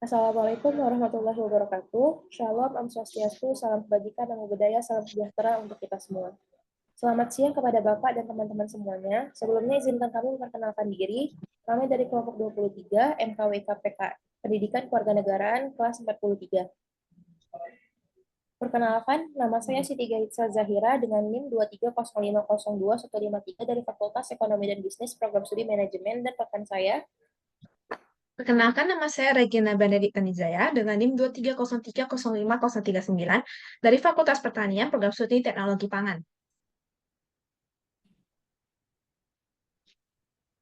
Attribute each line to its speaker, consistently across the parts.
Speaker 1: Assalamualaikum warahmatullahi wabarakatuh. Shalom, Om Swastiastu, salam kebajikan, namo buddhaya, salam sejahtera untuk kita semua. Selamat siang kepada Bapak dan teman-teman semuanya. Sebelumnya izinkan kami memperkenalkan diri. Kami dari kelompok 23 MKWKPK Pendidikan Kewarganegaraan kelas 43. Perkenalkan, nama saya Siti Gaitsa Zahira dengan NIM 230502-153 dari Fakultas Ekonomi dan Bisnis Program Studi Manajemen, dan rekan saya.
Speaker 2: Perkenalkan, nama saya Regina Benedikta Nijaya dengan NIM 23030539 dari Fakultas Pertanian Program Studi Teknologi Pangan.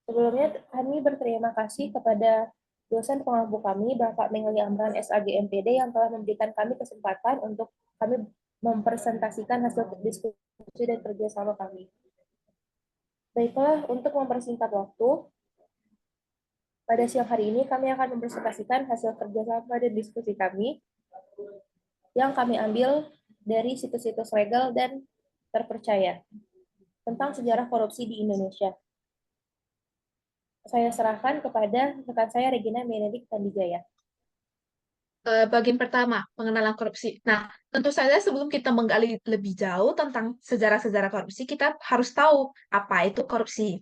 Speaker 1: Sebelumnya, kami berterima kasih kepada dosen pengampu kami, Bapak Mengli Amran SAG MPD, yang telah memberikan kami kesempatan untuk kami mempresentasikan hasil diskusi dan kerjasama kami. Baiklah, untuk mempersingkat waktu, pada siang hari ini kami akan mempresentasikan hasil kerjasama dan diskusi kami yang kami ambil dari situs-situs legal dan terpercaya tentang sejarah korupsi di Indonesia. Saya serahkan kepada rekan saya Regina Benedikta Nijaya.
Speaker 2: Bagian pertama, pengenalan korupsi. Nah, tentu saja sebelum kita menggali lebih jauh tentang sejarah-sejarah korupsi, kita harus tahu apa itu korupsi.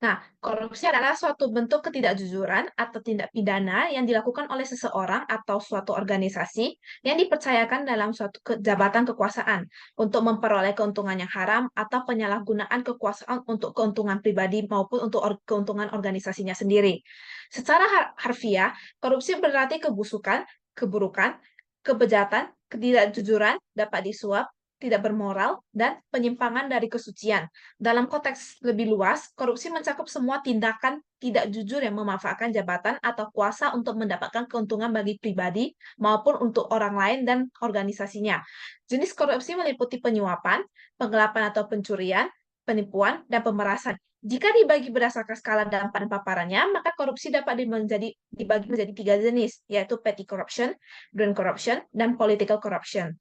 Speaker 2: Nah, korupsi adalah suatu bentuk ketidakjujuran atau tindak pidana yang dilakukan oleh seseorang atau suatu organisasi yang dipercayakan dalam suatu jabatan kekuasaan untuk memperoleh keuntungan yang haram atau penyalahgunaan kekuasaan untuk keuntungan pribadi maupun untuk keuntungan organisasinya sendiri. Secara harfiah, korupsi berarti kebusukan, keburukan, kebejatan, ketidakjujuran, dapat disuap, tidak bermoral, dan penyimpangan dari kesucian. Dalam konteks lebih luas, korupsi mencakup semua tindakan tidak jujur yang memanfaatkan jabatan atau kuasa untuk mendapatkan keuntungan bagi pribadi maupun untuk orang lain dan organisasinya. Jenis korupsi meliputi penyuapan, penggelapan atau pencurian, penipuan, dan pemerasan. Jika dibagi berdasarkan skala dampak dan paparannya, maka korupsi dapat dibagi menjadi 3 jenis, yaitu petty corruption, grand corruption, dan political corruption.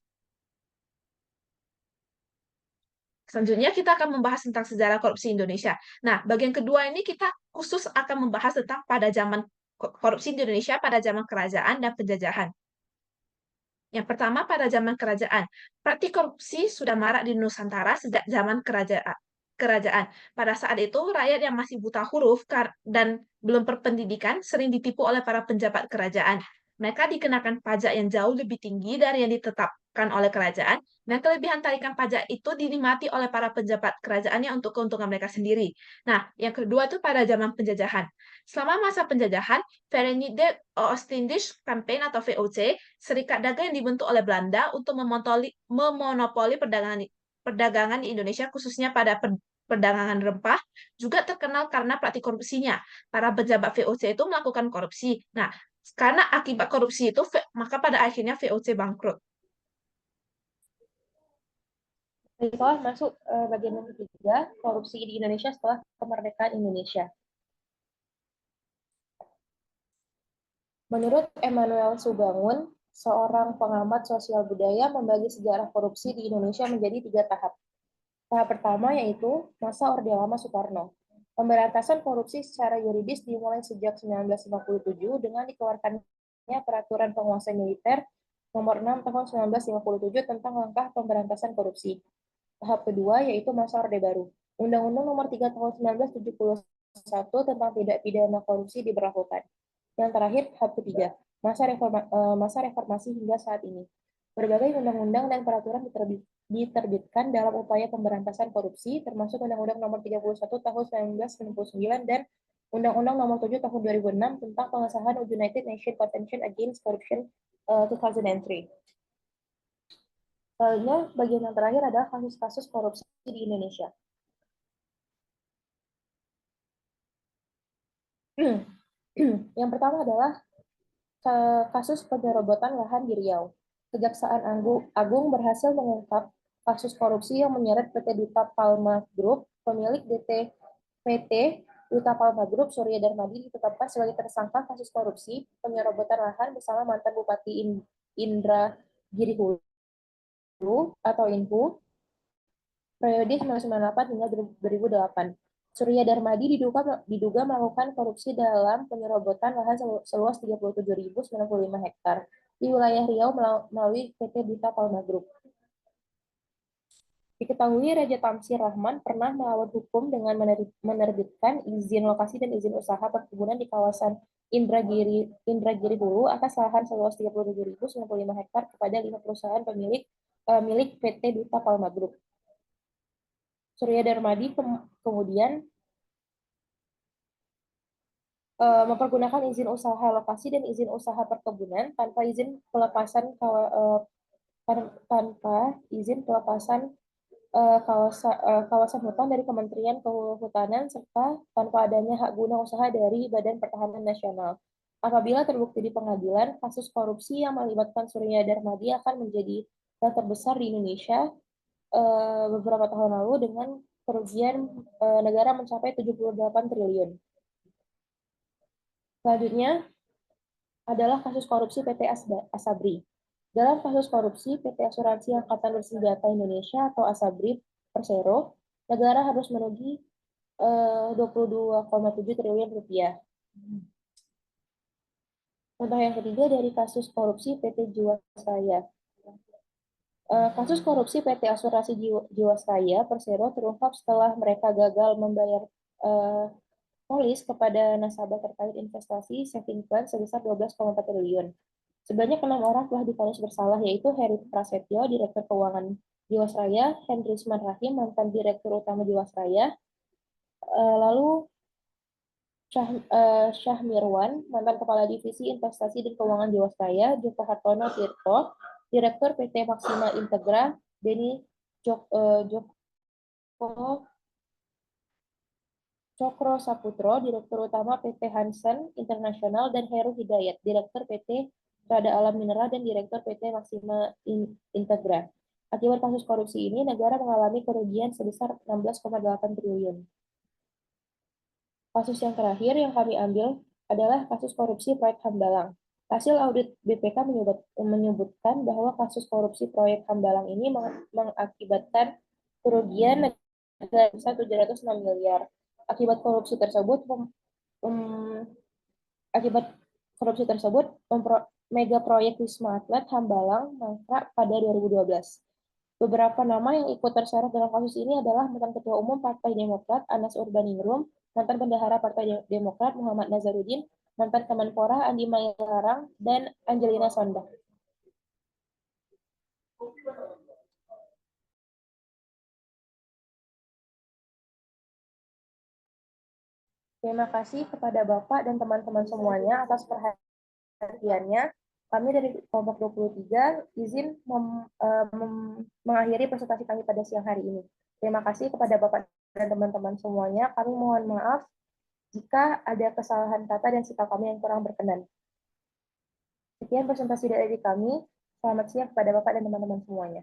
Speaker 2: Selanjutnya kita akan membahas tentang sejarah korupsi Indonesia. Nah, bagian kedua ini kita khusus akan membahas tentang pada zaman korupsi di Indonesia pada zaman kerajaan dan penjajahan. Yang pertama, pada zaman kerajaan. Praktik korupsi sudah marak di Nusantara sejak zaman kerajaan. Pada saat itu, rakyat yang masih buta huruf dan belum berpendidikan sering ditipu oleh para penjabat kerajaan. Mereka dikenakan pajak yang jauh lebih tinggi dari yang ditetapkan oleh kerajaan, dan kelebihan tarikan pajak itu dinikmati oleh para penjabat kerajaannya untuk keuntungan mereka sendiri. Nah, yang kedua itu pada zaman penjajahan. Selama masa penjajahan, Verenigde Oostindische Campaign atau VOC, serikat dagang yang dibentuk oleh Belanda untuk memonopoli perdagangan di Indonesia, khususnya pada perdagangan rempah, juga terkenal karena praktik korupsinya. Para pejabat VOC itu melakukan korupsi. Nah, karena akibat korupsi itu, maka pada akhirnya VOC bangkrut.
Speaker 1: Baiklah, masuk bagian yang ketiga, korupsi di Indonesia setelah kemerdekaan Indonesia. Menurut Emmanuel Subangun, seorang pengamat sosial budaya, membagi sejarah korupsi di Indonesia menjadi 3 tahap. Tahap pertama yaitu masa Orde Lama Soekarno. Pemberantasan korupsi secara yuridis dimulai sejak 1957 dengan dikeluarkannya Peraturan Penguasa Militer Nomor 6 Tahun 1957 tentang langkah pemberantasan korupsi. Tahap kedua yaitu masa Orde Baru. Undang-Undang Nomor 3 Tahun 1971 tentang tindak pidana korupsi diberlakukan. Yang terakhir, tahap ketiga, masa reformasi hingga saat ini. Berbagai undang-undang dan peraturan diterbitkan dalam upaya pemberantasan korupsi, termasuk Undang-Undang Nomor 31 Tahun 1999 dan Undang-Undang Nomor 7 Tahun 2006 tentang pengesahan United Nations Convention Against Corruption 2003. Selanjutnya, bagian yang terakhir adalah kasus-kasus korupsi di Indonesia. Yang pertama adalah kasus penyerobotan lahan di Riau. Kejaksaan Agung berhasil mengungkap kasus korupsi yang menyeret PT Duta Palma Group, pemilik PT Duta Palma Group, Surya Darmadi, ditetapkan sebagai tersangka kasus korupsi penyerobotan lahan bersama mantan Bupati Indra Giri Hulu atau INHU periode 1998 hingga 2008. Surya Darmadi diduga melakukan korupsi dalam penyerobotan lahan seluas 37.095 hektar di wilayah Riau melalui PT Duta Palma Group. Diketahui Raja Tamsir Rahman pernah melawan hukum dengan menerbitkan izin lokasi dan izin usaha perkebunan di kawasan Indragiri Hulu atas lahan seluas 37.095 hektar kepada 5 perusahaan milik PT Duta Palma Group. Surya Darmadi kemudian mempergunakan izin usaha lokasi dan izin usaha perkebunan tanpa izin pelepasan kawasan hutan dari Kementerian Kehutanan serta tanpa adanya hak guna usaha dari Badan Pertahanan Nasional. Apabila terbukti di pengadilan, kasus korupsi yang melibatkan Surya Darmadi akan menjadi yang terbesar di Indonesia beberapa tahun lalu dengan kerugian negara mencapai 78 triliun. Selanjutnya adalah kasus korupsi PT Asabri. Dalam kasus korupsi PT Asuransi Angkatan Bersenjata Indonesia atau Asabri Persero, negara harus merugi 22,7 triliun rupiah. Contoh yang ketiga dari kasus korupsi PT Jiwasraya. Kasus korupsi PT Asuransi Jiwasraya Persero terungkap setelah mereka gagal membayar polis kepada nasabah terkait investasi saving plan sebesar 12,4 triliun. Sebanyak 6 orang telah divonis bersalah, yaitu Heri Prasetyo, Direktur Keuangan Jiwasraya, Hendrisman Rahim, mantan Direktur Utama Jiwasraya, lalu Syahmirwan, mantan Kepala Divisi Investasi dan Keuangan Jiwasraya, Joko Hartono Tirto, Direktur PT Maksima Integra, Denny Cokro Saputro, Direktur Utama PT Hansen Internasional, dan Heru Hidayat, Direktur PT Prada Alam Mineral dan Direktur PT Maksima Integra. Akibat kasus korupsi ini, negara mengalami kerugian sebesar 16,8 triliun. Kasus yang terakhir yang kami ambil adalah kasus korupsi proyek Hambalang. Hasil audit BPK menyebutkan bahwa kasus korupsi proyek Hambalang ini mengakibatkan kerugian negara sebesar 706 miliar. Akibat korupsi tersebut, mega proyek Wisma Atlet Hambalang mangkrak pada 2012. Beberapa nama yang ikut terseret dalam kasus ini adalah mantan Ketua Umum Partai Demokrat Anas Urbaningrum, mantan Bendahara Partai Demokrat Muhammad Nazarudin, mantan Kemenpora Andi Mailarang, dan Angelina Sondah. Terima kasih kepada Bapak dan teman-teman semuanya atas perhatiannya. Kami dari kelompok 23 izin mengakhiri presentasi kami pada siang hari ini. Terima kasih kepada Bapak dan teman-teman semuanya. Kami mohon maaf jika ada kesalahan kata dan sikap kami yang kurang berkenan. Sekian presentasi dari kami. Selamat siang kepada Bapak dan teman-teman semuanya.